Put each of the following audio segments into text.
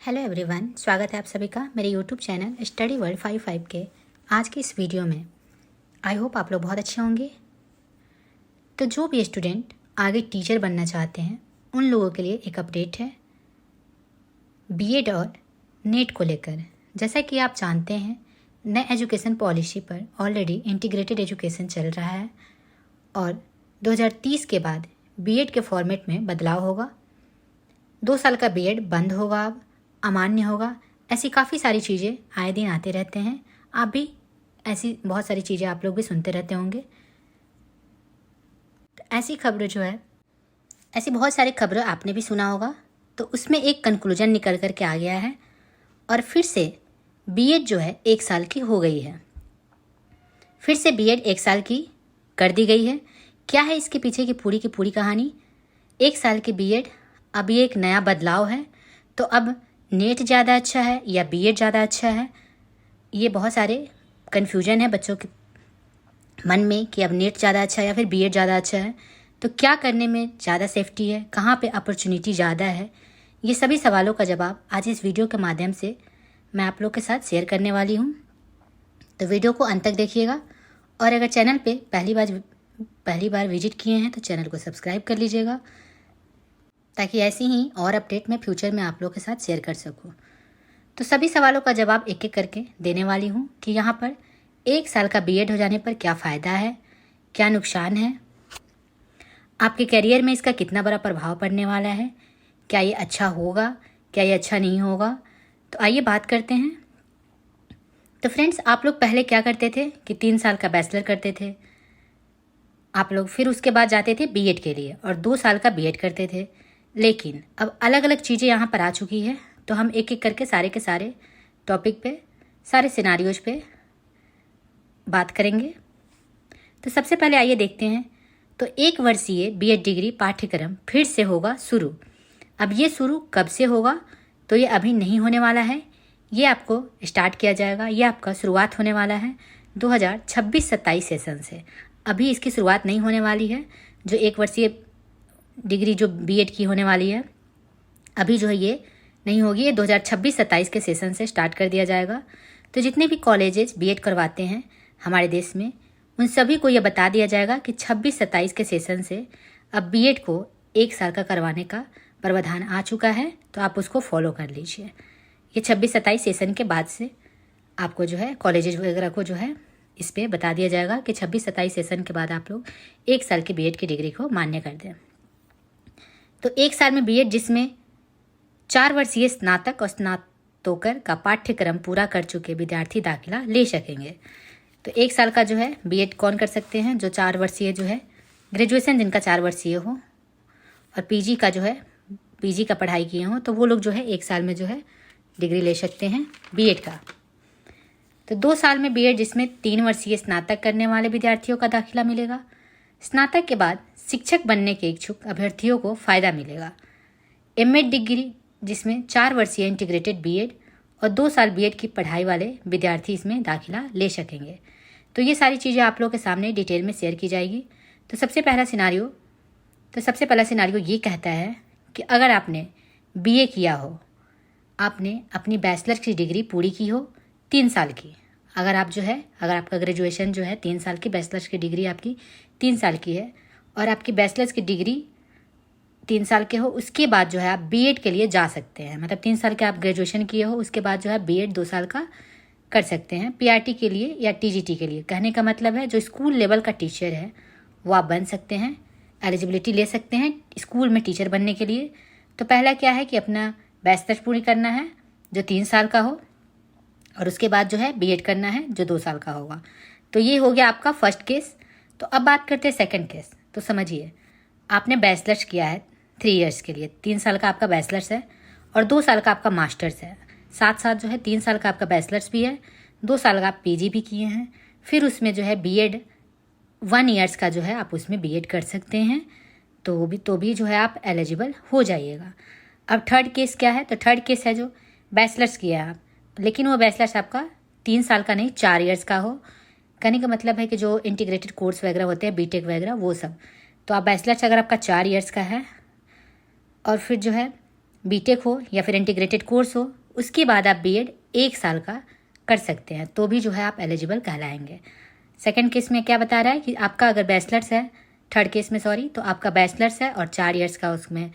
Hello everyone, स्वागत है आप सभी का मेरे यूट्यूब चैनल स्टडी वर्ल्ड 55 के आज की इस वीडियो में। आई होप आप लोग बहुत अच्छे होंगे। तो जो भी स्टूडेंट आगे टीचर बनना चाहते हैं उन लोगों के लिए एक अपडेट है बीएड और नेट को लेकर। जैसा कि आप जानते हैं, नए एजुकेशन पॉलिसी पर ऑलरेडी इंटीग्रेटेड एजुकेशन चल रहा है और 2030 के बाद बीएड के फॉर्मेट में बदलाव होगा। 2 साल का बीएड बंद होगा, अब अमान्य होगा। ऐसी काफ़ी सारी चीज़ें आए दिन आते रहते हैं। आप भी ऐसी बहुत सारी चीज़ें आप लोग भी सुनते रहते होंगे। तो ऐसी खबरें जो है, ऐसी बहुत सारी खबरें आपने भी सुना होगा। तो उसमें एक कंक्लूजन निकल कर के आ गया है और फिर से बीएड जो है 1 साल की हो गई है। फिर से बीएड 1 साल की कर दी गई है। क्या है इसके पीछे की पूरी कहानी? 1 साल की बीएड, अब ये एक नया बदलाव है। तो अब नेट ज़्यादा अच्छा है या बीएड ज़्यादा अच्छा है? ये बहुत सारे कन्फ्यूजन है बच्चों के मन में कि अब नेट ज़्यादा अच्छा है या फिर बीएड ज़्यादा अच्छा है। तो क्या करने में ज़्यादा सेफ्टी है, कहाँ पे अपॉर्चुनिटी ज़्यादा है, ये सभी सवालों का जवाब आज इस वीडियो के माध्यम से मैं आप लोग के साथ शेयर करने वाली हूँ। तो वीडियो को अंत तक देखिएगा और अगर चैनल पे पहली बार विजिट किए हैं तो चैनल को सब्सक्राइब कर लीजिएगा, ताकि ऐसी ही और अपडेट मैं फ्यूचर में आप लोगों के साथ शेयर कर सकूं। तो सभी सवालों का जवाब एक एक करके देने वाली हूं कि यहाँ पर 1 साल का बीएड हो जाने पर क्या फ़ायदा है, क्या नुकसान है, आपके करियर में इसका कितना बड़ा प्रभाव पड़ने वाला है, क्या ये अच्छा होगा, क्या ये अच्छा नहीं होगा। तो आइए बात करते हैं। तो फ्रेंड्स, आप लोग पहले क्या करते थे कि 3 साल का बैचलर करते थे आप लोग, फिर उसके बाद जाते थे बीएड के लिए और 2 साल का बीएड करते थे। लेकिन अब अलग अलग चीज़ें यहाँ पर आ चुकी है। तो हम एक एक करके सारे के सारे टॉपिक पे, सारे सिनारियोज पे बात करेंगे। तो सबसे पहले आइए देखते हैं। तो 1 वर्षीय बीएड डिग्री पाठ्यक्रम फिर से होगा शुरू। अब ये शुरू कब से होगा? तो ये अभी नहीं होने वाला है, ये आपको स्टार्ट किया जाएगा। ये आपका शुरुआत होने वाला है 2026-27 सेशन से। अभी इसकी शुरुआत नहीं होने वाली है। जो 1 वर्षीय डिग्री जो बीएड की होने वाली है, अभी जो है ये नहीं होगी। ये 2026-27 के सेशन से स्टार्ट कर दिया जाएगा। तो जितने भी कॉलेजेस बीएड करवाते हैं हमारे देश में, उन सभी को ये बता दिया जाएगा कि 26-27 के सेशन से अब बीएड को 1 साल का करवाने का प्रावधान आ चुका है। तो आप उसको फॉलो कर लीजिए। ये 26-27 सेशन के बाद से आपको जो है कॉलेजेस वगैरह को जो है इस पर बता दिया जाएगा कि 26-27 सेशन के बाद आप लोग 1 साल की बीएड की डिग्री को मान्य कर दें। तो 1 साल में बीएड, जिसमें 4 वर्षीय स्नातक और स्नातकोत्तर का पाठ्यक्रम पूरा कर चुके विद्यार्थी दाखिला ले सकेंगे। तो 1 साल का जो है बीएड कौन कर सकते हैं? जो 4 वर्षीय जो है ग्रेजुएशन जिनका 4 वर्षीय हो और पीजी का जो है पीजी का पढ़ाई किए हों, तो वो लोग जो है 1 साल में जो है डिग्री ले सकते हैं बीएड का। तो 2 साल में बीएड, जिसमें 3 वर्षीय स्नातक करने वाले विद्यार्थियों का दाखिला मिलेगा। स्नातक के बाद शिक्षक बनने के इच्छुक अभ्यर्थियों को फ़ायदा मिलेगा। एमएड डिग्री, जिसमें 4 वर्षीय इंटीग्रेटेड बीएड और 2 साल बीएड की पढ़ाई वाले विद्यार्थी इसमें दाखिला ले सकेंगे। तो ये सारी चीज़ें आप लोगों के सामने डिटेल में शेयर की जाएगी। तो सबसे पहला सिनारियो ये कहता है कि अगर आपने बीए किया हो, आपने अपनी बैचलर की डिग्री पूरी की हो 3 साल की, अगर आपका ग्रेजुएशन जो है 3 साल की, बैचलर्स की डिग्री आपकी 3 साल की है और आपकी बैचलर्स की डिग्री 3 साल के हो, उसके बाद जो है आप बीएड के लिए जा सकते हैं। मतलब 3 साल के आप ग्रेजुएशन किए हो, उसके बाद जो है बीएड 2 साल का कर सकते हैं पीआरटी के लिए या टीजीटी के लिए। कहने का मतलब है जो स्कूल लेवल का टीचर है वो आप बन सकते हैं, एलिजिबिलिटी ले सकते हैं स्कूल में टीचर बनने के लिए। तो पहला क्या है कि अपना बैचलर्स पूरी करना है जो 3 साल का हो और उसके बाद जो है बीएड करना है जो 2 साल का होगा। तो ये हो गया आपका फर्स्ट केस। तो अब बात करते हैं सेकंड केस। तो समझिए, आपने बैचलर्स किया है 3 इयर्स के लिए, 3 साल का आपका बैचलर्स है और 2 साल का आपका मास्टर्स है। साथ साथ जो है 3 साल का आपका बैचलर्स भी है, 2 साल का आप पीजी भी किए हैं, फिर उसमें जो है बीएड 1 ईयर्स का जो है आप उसमें बीएड कर सकते हैं। तो भी जो है आप एलिजिबल हो जाइएगा। अब थर्ड केस क्या है? तो थर्ड केस है जो बैचलर्स किया है आप, लेकिन वो बैचलर्स आपका 3 साल का नहीं 4 इयर्स का हो। कहने का मतलब है कि जो इंटीग्रेटेड कोर्स वगैरह होते हैं, बीटेक वगैरह, वो सब। तो आप बैचलर्स अगर आपका 4 इयर्स का है और फिर जो है बीटेक हो या फिर इंटीग्रेटेड कोर्स हो, उसके बाद आप बीएड 1 साल का कर सकते हैं, तो भी जो है आप एलिजिबल कहलाएंगे। सेकंड केस में क्या बता रहा है कि आपका अगर बैचलर्स है, थर्ड केस में सॉरी, तो आपका बैचलर्स है और 4 ईयर्स का, उसमें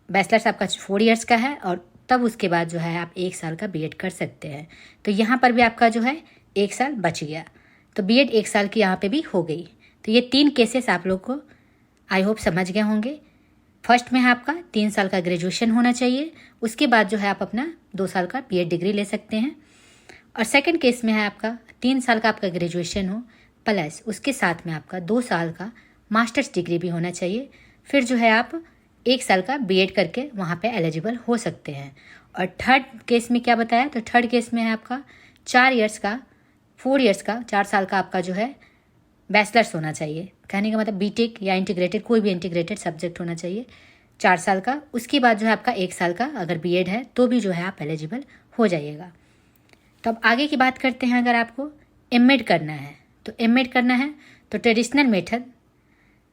बैचलर्स आपका 4 ईयर्स का है और तब उसके बाद जो है आप 1 साल का बीएड कर सकते हैं। तो यहाँ पर भी आपका जो है 1 साल बच गया, तो बीएड 1 साल की यहाँ पे भी हो गई। तो ये 3 केसेस आप लोग को आई होप समझ गए होंगे। फर्स्ट में है आपका 3 साल का ग्रेजुएशन होना चाहिए, उसके बाद जो है आप अपना 2 साल का बीएड डिग्री ले सकते हैं। और सेकंड केस में है आपका 3 साल का आपका ग्रेजुएशन हो प्लस उसके साथ में आपका 2 साल का मास्टर्स डिग्री भी होना चाहिए, फिर जो है आप 1 साल का बीएड करके वहाँ पे एलिजिबल हो सकते हैं। और थर्ड केस में क्या बताया, तो थर्ड केस में है आपका 4 ईयर्स का 4 ईयर्स का 4 साल का आपका जो है बैचलर्स होना चाहिए। कहने का मतलब बीटेक या इंटीग्रेटेड, कोई भी इंटीग्रेटेड सब्जेक्ट होना चाहिए 4 साल का। उसके बाद जो है आपका 1 साल का अगर बीएड है तो भी जो है आप एलिजिबल हो जाइएगा। तो अब आगे की बात करते हैं। अगर आपको एमएड करना है तो ट्रेडिशनल मेथड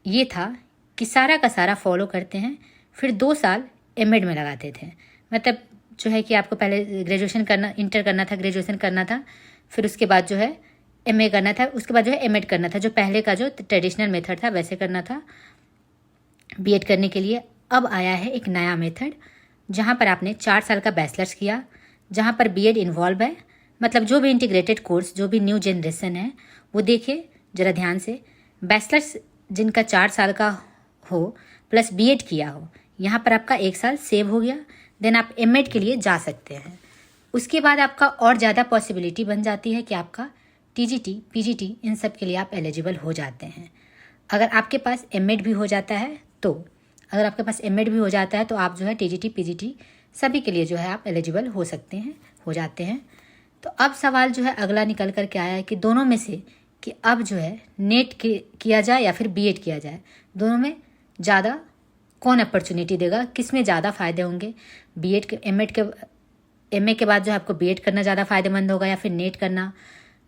ये था कि सारा का सारा फॉलो करते हैं, फिर 2 साल एमएड में लगाते थे। मतलब जो है कि आपको पहले ग्रेजुएशन करना, इंटर करना था, ग्रेजुएशन करना था, फिर उसके बाद जो है एमए करना था, उसके बाद जो है एमएड करना था। जो पहले का जो ट्रेडिशनल मेथड था वैसे करना था बीएड करने के लिए। अब आया है एक नया मेथड जहाँ पर आपने 4 साल का बैचलर्स किया, जहाँ पर बीएड इन्वॉल्व है। मतलब जो भी इंटीग्रेटेड कोर्स, जो भी न्यू जनरेशन है वो देखिए ज़रा ध्यान से, बैचलर्स जिनका 4 साल का हो प्लस बीएड किया हो, यहाँ पर आपका 1 साल सेव हो गया। देन आप एमएड के लिए जा सकते हैं। उसके बाद आपका और ज़्यादा पॉसिबिलिटी बन जाती है कि आपका टीजीटी, पीजीटी, इन सब के लिए आप एलिजिबल हो जाते हैं। अगर आपके पास एमएड भी हो जाता है तो आप जो है टीजीटी, पीजीटी सभी के लिए जो है आप एलिजिबल हो जाते हैं। तो अब सवाल जो है अगला निकल कर के आया है कि दोनों में से कि अब जो है नेट किया जाए या फिर बीएड किया जाए, दोनों में ज़्यादा कौन अपॉर्चुनिटी देगा, किस में ज़्यादा फ़ायदे होंगे। बीएड के एमए के बाद जो है आपको बीएड करना ज़्यादा फ़ायदेमंद होगा या फिर नेट करना,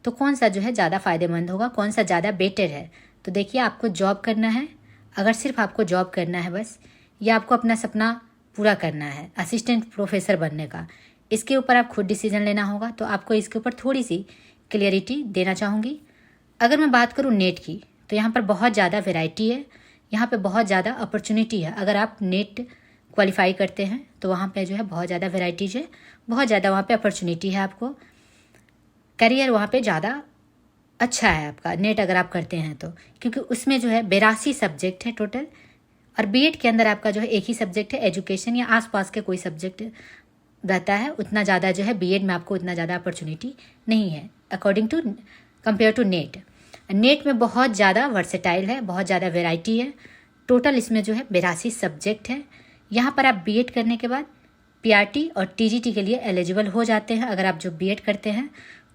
तो कौन सा जो है ज़्यादा फ़ायदेमंद होगा, कौन सा ज़्यादा बेटर है। तो देखिए, आपको जॉब करना है, अगर सिर्फ आपको जॉब करना है बस, या आपको अपना सपना पूरा करना है असिस्टेंट प्रोफेसर बनने का, इसके ऊपर आप खुद डिसीजन लेना होगा। तो आपको इसके ऊपर थोड़ी सी क्लियरिटी देना चाहूँगी। अगर मैं बात करूँ नेट की, तो यहाँ पर बहुत ज़्यादा वैरायटी है, यहाँ पे बहुत ज़्यादा अपॉर्चुनिटी है। अगर आप नेट क्वालिफाई करते हैं तो वहाँ पे जो है बहुत ज़्यादा वैरायटीज है, बहुत ज़्यादा वहाँ पे अपॉर्चुनिटी है। आपको करियर वहाँ पे ज़्यादा अच्छा है आपका नेट अगर आप करते हैं तो, क्योंकि उसमें जो है 82 सब्जेक्ट है टोटल। और बीएड के अंदर आपका जो है एक ही सब्जेक्ट है एजुकेशन, या आसपास के कोई सब्जेक्ट रहता है। उतना ज़्यादा जो है बीएड में आपको उतना ज़्यादा अपॉर्चुनिटी नहीं है according to compare to NET. NET में बहुत ज़्यादा वर्सेटाइल है, बहुत ज़्यादा वैरायटी है। टोटल इसमें जो है 82 सब्जेक्ट है। यहाँ पर आप बीएड करने के बाद पीआरटी और टीजीटी के लिए एलिजिबल हो जाते हैं। अगर आप जो बीएड करते हैं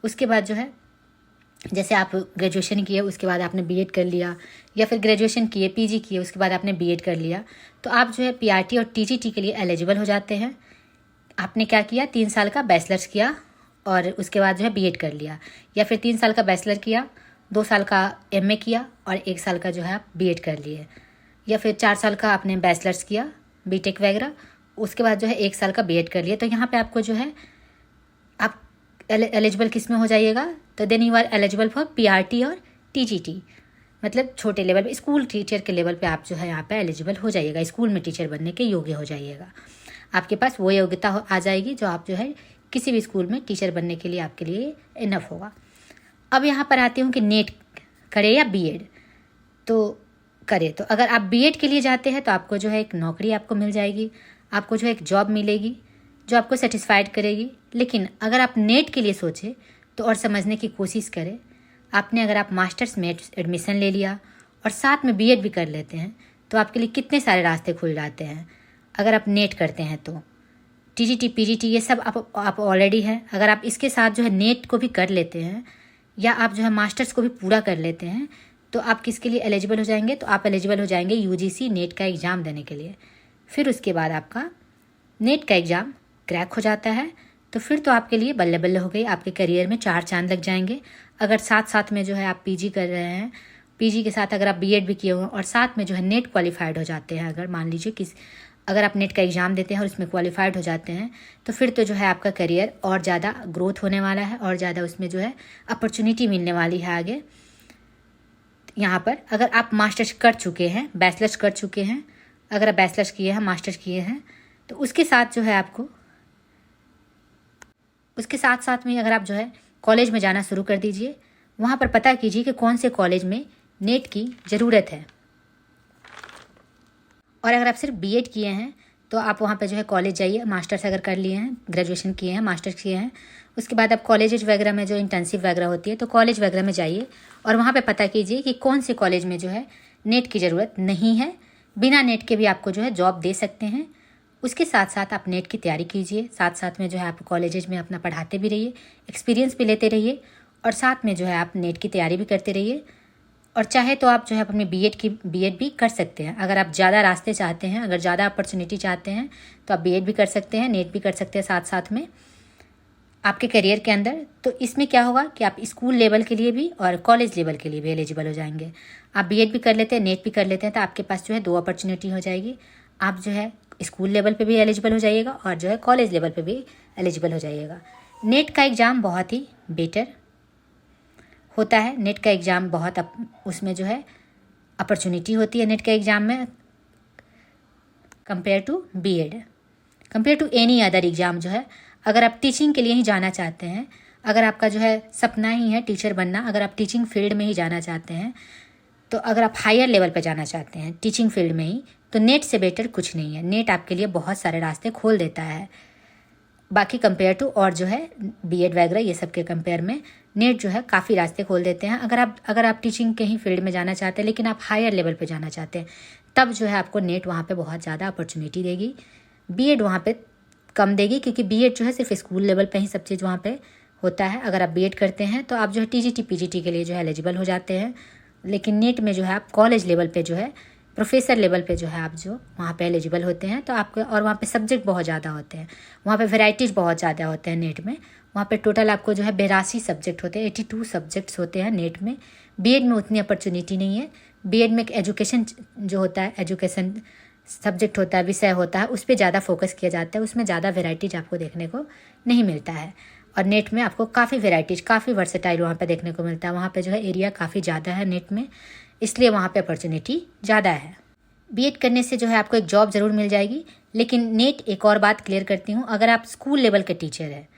उसके बाद जो है, जैसे आप ग्रेजुएशन किए उसके बाद आपने बीएड कर लिया, या फिर ग्रेजुएशन किए पीजी किए उसके बाद आपने बीएड कर लिया, तो आप जो है पीआरटी और टीजीटी के लिए एलिजिबल हो जाते हैं। आपने क्या किया, 3 साल का बैचलर्स किया और उसके बाद जो है बीएड कर लिया, या फिर 3 साल का बैचलर किया, 2 साल का एमए किया और 1 साल का जो है आप बीएड कर लिए, या फिर 4 साल का आपने बैचलर्स किया बीटेक वगैरह, उसके बाद जो है 1 साल का बीएड कर लिया। तो यहाँ पे आपको जो है आप एलिजिबल किस में हो जाइएगा, तो then you are eligible for PRT और टीजीटी। मतलब छोटे लेवल पे, स्कूल टीचर के लेवल पे आप जो है यहाँ पे एलिजिबल हो जाइएगा, स्कूल में टीचर बनने के योग्य हो जाइएगा। आपके पास वो योग्यता आ जाएगी जो आप जो है किसी भी स्कूल में टीचर बनने के लिए आपके लिए इनफ होगा। अब यहाँ पर आती हूँ कि नेट करे या बीएड तो करे। तो अगर आप बीएड के लिए जाते हैं तो आपको जो है एक नौकरी आपको मिल जाएगी, आपको जो है एक जॉब मिलेगी जो आपको सेटिस्फाइड करेगी। लेकिन अगर आप नेट के लिए सोचें तो और समझने की कोशिश करें, आपने अगर आप मास्टर्स में एडमिशन ले लिया और साथ में बीएड भी कर लेते हैं तो आपके लिए कितने सारे रास्ते खुल जाते हैं। अगर आप नेट करते हैं तो टीजीटी, पीजीटी ये सब आप ऑलरेडी हैं। अगर आप इसके साथ जो है नेट को भी कर लेते हैं या आप जो है मास्टर्स को भी पूरा कर लेते हैं तो आप किसके लिए एलिजिबल हो जाएंगे, तो आप एलिजिबल हो जाएंगे यूजीसी नेट का एग्ज़ाम देने के लिए। फिर उसके बाद आपका नेट का एग्ज़ाम क्रैक हो जाता है तो फिर तो आपके लिए बल्ले बल्ले हो गई, आपके करियर में 4 चांद लग जाएंगे। अगर साथ साथ में जो है आप पीजी कर रहे हैं, पीजी के साथ अगर आप बीएड भी किए हुए और साथ में जो है नेट क्वालिफाइड हो जाते हैं, अगर मान लीजिए अगर आप नेट का एग्ज़ाम देते हैं और उसमें क्वालिफाइड हो जाते हैं तो फिर तो जो है आपका करियर और ज़्यादा ग्रोथ होने वाला है और ज़्यादा उसमें जो है अपॉर्चुनिटी मिलने वाली है आगे। यहाँ पर अगर आप मास्टर्स कर चुके हैं, बैचलर्स कर चुके हैं, अगर आप बैचलर्स किए हैं, मास्टर्स किए हैं, तो उसके साथ जो है आपको उसके साथ साथ में अगर आप जो है कॉलेज में जाना शुरू कर दीजिए। वहाँ पर पता कीजिए कि कौन से कॉलेज में नेट की ज़रूरत है। और अगर आप सिर्फ बीएड किए हैं तो आप वहाँ पे जो है कॉलेज जाइए। मास्टर्स अगर कर लिए हैं, ग्रेजुएशन किए हैं, मास्टर्स किए हैं, उसके बाद आप कॉलेज वगैरह में जो इंटर्नशिप वगैरह होती है तो कॉलेज वगैरह में जाइए और वहाँ पे पता कीजिए कि कौन से कॉलेज में जो है नेट की ज़रूरत नहीं है। बिना नेट के भी आपको जो है जॉब दे सकते हैं। उसके साथ साथ आप नेट की तैयारी कीजिए, साथ साथ में जो है आप कॉलेजेस में अपना पढ़ाते भी रहिए, एक्सपीरियंस भी लेते रहिए और साथ में जो है आप नेट की तैयारी भी करते रहिए। और चाहे तो आप जो है अपने बीएड भी कर सकते हैं। अगर आप ज़्यादा रास्ते चाहते हैं, अगर ज़्यादा अपॉर्चुनिटी चाहते हैं तो आप बीएड भी कर सकते हैं, नेट भी कर सकते हैं साथ साथ में आपके करियर के अंदर। तो इसमें क्या होगा कि आप स्कूल लेवल के लिए भी और कॉलेज लेवल के लिए भी एलिजिबल हो जाएंगे। आप बीएड भी कर लेते हैं, नेट भी कर लेते हैं, तो आपके पास जो है 2 अपॉर्चुनिटी हो जाएगी। आप जो है स्कूल लेवल पे भी एलिजिबल हो जाइएगा और जो है कॉलेज लेवल पे भी एलिजिबल हो जाइएगा। नेट का एग्ज़ाम बहुत ही बेटर होता है। नेट का एग्ज़ाम बहुत उसमें जो है अपॉर्चुनिटी होती है नेट के एग्ज़ाम में compare to BEd, compare to any other exam जो है। अगर आप टीचिंग के लिए ही जाना चाहते हैं, अगर आपका जो है सपना ही है टीचर बनना, अगर आप टीचिंग फील्ड में ही जाना चाहते हैं, तो अगर आप हायर लेवल पर जाना चाहते हैं टीचिंग फील्ड में ही, तो नेट से बेटर कुछ नहीं है। नेट आपके लिए बहुत सारे रास्ते खोल देता है बाकी कंपेयर टू और जो है बीएड वगैरह ये सब के कंपेयर में नेट जो है काफ़ी रास्ते खोल देते हैं। अगर आप टीचिंग के ही फील्ड में जाना चाहते हैं लेकिन आप हायर लेवल पे जाना चाहते हैं, तब जो है आपको नेट वहाँ पे बहुत ज़्यादा अपॉर्चुनिटी देगी। बीएड वहाँ पे कम देगी क्योंकि बीएड जो है सिर्फ स्कूल लेवल पे ही सब चीज़ वहाँ पे होता है। अगर आप बीएड करते हैं तो आप जो है टीजीटी पीजीटी के लिए जो है एलिजिबल हो जाते हैं, लेकिन नेट में जो है आप कॉलेज लेवल पे जो है प्रोफेसर लेवल पे जो है आप जो वहाँ पे एलिजिबल होते हैं। तो आपके और वहाँ पे सब्जेक्ट बहुत ज़्यादा होते हैं, वहाँ पे वैरायटीज़ बहुत ज़्यादा होते हैं नेट में। वहाँ पे टोटल आपको जो है 82 सब्जेक्ट होते हैं, 82 सब्जेक्ट्स होते हैं नेट में। बीएड में उतनी अपॉर्चुनिटी नहीं है। बीएड में एक एजुकेशन जो होता है, एजुकेशन सब्जेक्ट होता है, विषय होता है, उस पर ज़्यादा फोकस किया जाता है, उसमें ज़्यादा वेराइटीज़ आपको देखने को नहीं मिलता है। और नेट में आपको काफ़ी वेराइटीज़, काफ़ी वर्सेटाइल वहाँ पे देखने को मिलता है। वहाँ पे जो है एरिया काफ़ी ज़्यादा है नेट में, इसलिए वहाँ पे अपॉर्चुनिटी ज़्यादा है। बीएड करने से जो है आपको एक जॉब ज़रूर मिल जाएगी, लेकिन नेट एक और बात क्लियर करती हूँ, अगर आप स्कूल लेवल के टीचर हैं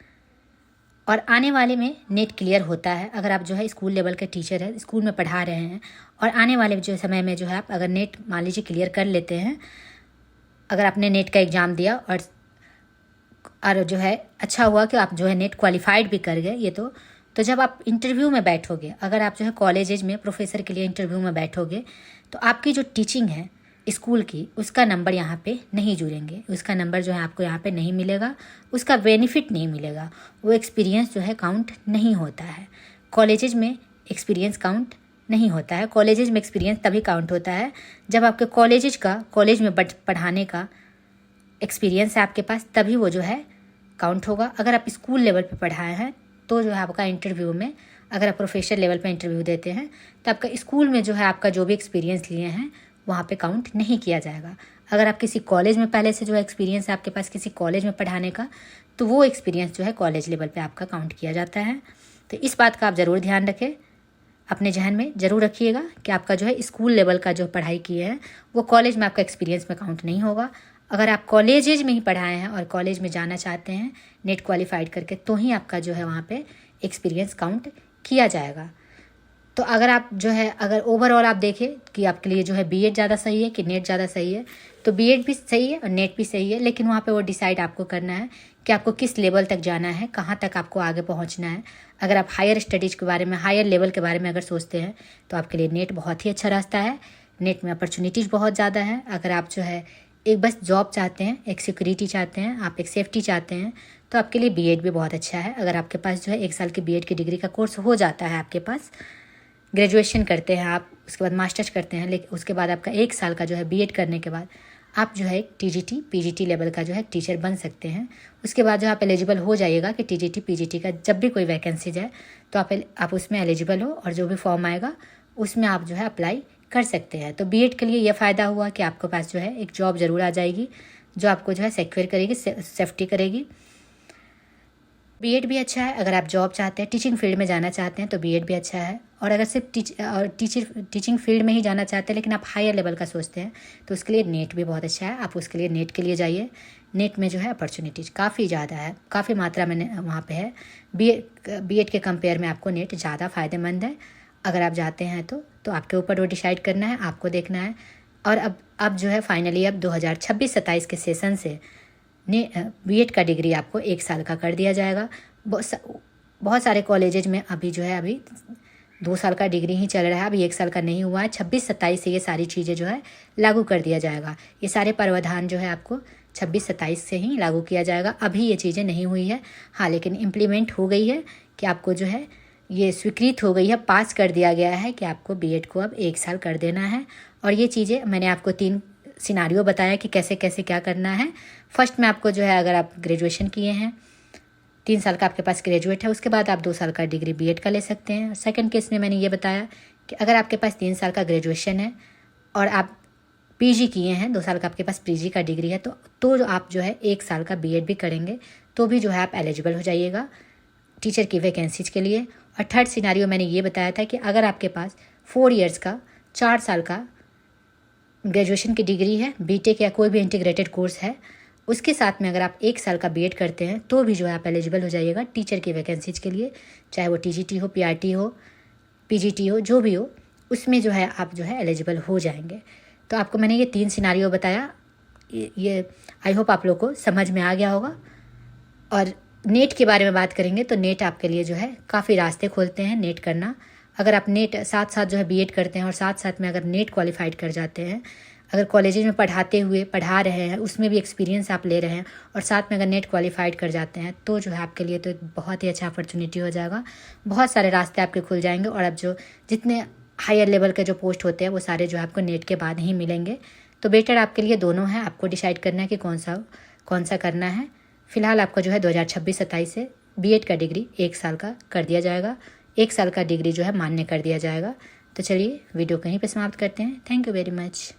और आने वाले में नेट क्लियर होता है, अगर आप जो है स्कूल लेवल के टीचर है, स्कूल में पढ़ा रहे हैं और आने वाले जो समय में जो है आप अगर नेट मान लीजिए क्लियर कर लेते हैं, अगर आपने नेट का एग्ज़ाम दिया और जो है अच्छा हुआ कि आप जो है नेट क्वालिफाइड भी कर गए, ये तो जब आप इंटरव्यू में बैठोगे, अगर आप जो है कॉलेजेज में प्रोफेसर के लिए इंटरव्यू में बैठोगे, तो आपकी जो टीचिंग है स्कूल की, उसका नंबर यहाँ पे नहीं जुड़ेंगे, उसका नंबर जो है आपको यहाँ पे नहीं मिलेगा, उसका बेनिफिट नहीं मिलेगा, वो एक्सपीरियंस जो है काउंट नहीं होता है। कॉलेजेज में एक्सपीरियंस काउंट नहीं होता है। कॉलेजेज में एक्सपीरियंस तभी काउंट होता है जब आपके कॉलेज में पढ़ाने का एक्सपीरियंस है आपके पास, तभी वो जो है काउंट होगा। अगर आप स्कूल लेवल पे पढ़ाए हैं तो जो है आपका इंटरव्यू में, अगर आप प्रोफेसर लेवल पे इंटरव्यू देते हैं तो आपका स्कूल में जो है आपका जो भी एक्सपीरियंस लिए हैं वहाँ पे काउंट नहीं किया जाएगा। अगर आप किसी कॉलेज में पहले से जो है एक्सपीरियंस है आपके पास किसी कॉलेज में पढ़ाने का, तो वो एक्सपीरियंस जो है कॉलेज लेवल पे आपका काउंट किया जाता है। तो इस बात का आप ज़रूर ध्यान रखें, अपने जहन में ज़रूर रखिएगा कि आपका जो है स्कूल लेवल का जो पढ़ाई किए हैं वो कॉलेज में आपका एक्सपीरियंस में काउंट नहीं होगा। अगर आप कॉलेजेज में ही पढ़ाए हैं और कॉलेज में जाना चाहते हैं नेट क्वालिफाइड करके, तो ही आपका जो है वहाँ पे एक्सपीरियंस काउंट किया जाएगा। तो अगर आप जो है अगर ओवरऑल आप देखें कि आपके लिए जो है बीएड ज़्यादा सही है कि नेट ज़्यादा सही है, तो बीएड भी सही है और नेट भी सही है, लेकिन वहाँ पे वो डिसाइड आपको करना है कि आपको किस लेवल तक जाना है, कहाँ तक आपको आगे पहुँचना है। अगर आप हायर स्टडीज़ के बारे में, हायर लेवल के बारे में अगर सोचते हैं तो आपके लिए नेट बहुत ही अच्छा रास्ता है। नेट में अपॉर्चुनिटीज़ बहुत ज़्यादा है। अगर आप जो है एक बस जॉब चाहते हैं, एक सिक्योरिटी चाहते हैं, आप एक सेफ्टी चाहते हैं, तो आपके लिए बीएड भी बहुत अच्छा है। अगर आपके पास जो है 1 साल की बीएड की डिग्री का कोर्स हो जाता है आपके पास, ग्रेजुएशन करते हैं आप, उसके बाद मास्टर्स करते हैं, लेकिन उसके बाद आपका 1 साल का जो है बीएड करने के बाद आप जो है टीजीटी पीजीटी लेवल का जो है टीचर बन सकते हैं। उसके बाद जो आप एलिजिबल हो जाइएगा कि टीजीटी पीजीटी का जब भी कोई वैकेंसी जाए तो आप उसमें एलिजिबल हो और जो भी फॉर्म आएगा उसमें आप जो है अप्लाई कर सकते हैं। तो बीएड के लिए यह फ़ायदा हुआ कि आपके पास जो है एक जॉब ज़रूर आ जाएगी, जो आपको जो है सिक्योर करेगी, सेफ्टी करेगी। बीएड भी अच्छा है, अगर आप जॉब चाहते हैं, टीचिंग फील्ड में जाना चाहते हैं तो बीएड भी अच्छा है। और अगर सिर्फ टीचिंग फील्ड में ही जाना चाहते हैं लेकिन आप हायर लेवल का सोचते हैं तो उसके लिए नेट भी बहुत अच्छा है। आप उसके लिए नेट के लिए जाइए। नेट में जो है अपॉर्चुनिटीज़ काफ़ी ज़्यादा है, काफ़ी मात्रा में वहाँ पे है। बीएड के कंपेयर में आपको नेट ज़्यादा फ़ायदेमंद है। अगर आप जाते हैं तो आपके ऊपर वो डिसाइड करना है, आपको देखना है। और अब जो है फाइनली अब 2026-27 के सेशन से बीएड का डिग्री आपको 1 साल का कर दिया जाएगा। बहुत सारे कॉलेजेज में अभी जो है अभी 2 साल का डिग्री ही चल रहा है, अभी 1 साल का नहीं हुआ है। 26-27 से ये सारी चीज़ें जो है लागू कर दिया जाएगा। ये सारे प्रावधान जो है आपको 26-27 से ही लागू किया जाएगा। अभी ये चीज़ें नहीं हुई है, हाँ, लेकिन इम्प्लीमेंट हो गई है कि आपको जो है ये स्वीकृत हो गई है, पास कर दिया गया है कि आपको बीएड को अब 1 साल कर देना है। और ये चीज़ें मैंने आपको 3 सिनारियो बताया कि कैसे कैसे क्या करना है। फर्स्ट में आपको जो है, अगर आप ग्रेजुएशन किए हैं, 3 साल का आपके पास ग्रेजुएट है, उसके बाद आप 2 साल का डिग्री बीएड का ले सकते हैं। सेकंड केस में मैंने ये बताया कि अगर आपके पास 3 साल का ग्रेजुएशन है और आप पीजी किए हैं, 2 साल का आपके पास पीजी का डिग्री है, तो जो आप जो है 1 साल का बीएड भी करेंगे तो भी जो है आप एलिजिबल हो जाइएगा टीचर की वैकेंसीज के लिए। और थर्ड सिनारियो मैंने ये बताया था कि अगर आपके पास 4 इयर्स का, 4 साल का ग्रेजुएशन की डिग्री है, बीटेक या कोई भी इंटीग्रेटेड कोर्स है, उसके साथ में अगर आप 1 साल का बीएड करते हैं तो भी जो है आप एलिजिबल हो जाइएगा टीचर की वैकेंसीज के लिए, चाहे वो टीजीटी हो, पीआरटी हो, पीजीटी हो, जो भी हो, उसमें जो है आप जो है एलिजिबल हो जाएंगे। तो आपको मैंने ये 3 सिनारियो बताया, ये आई होप आप लोग को समझ में आ गया होगा। और नेट के बारे में बात करेंगे तो नेट आपके लिए जो है काफ़ी रास्ते खोलते हैं नेट करना। अगर आप नेट साथ साथ जो है बीएड करते हैं और साथ साथ में अगर नेट क्वालिफाइड कर जाते हैं, अगर कॉलेजेज में पढ़ा रहे हैं, उसमें भी एक्सपीरियंस आप ले रहे हैं और साथ में अगर नेट क्वालिफाइड कर जाते हैं तो जो है आपके लिए तो एक बहुत ही अच्छा अपॉर्चुनिटी हो जाएगा। बहुत सारे रास्ते आपके खुल जाएंगे। और अब जो जितने हायर लेवल के जो पोस्ट होते हैं वो सारे जो आपको नेट के बाद ही मिलेंगे। तो बेटर आपके लिए दोनों है, आपको डिसाइड करना है कि कौन सा करना है। फिलहाल आपका जो है 2026-27 से बीएड का डिग्री 1 साल का कर दिया जाएगा, 1 साल का डिग्री जो है मान्य कर दिया जाएगा। तो चलिए वीडियो कहीं पे समाप्त करते हैं। Thank you very much.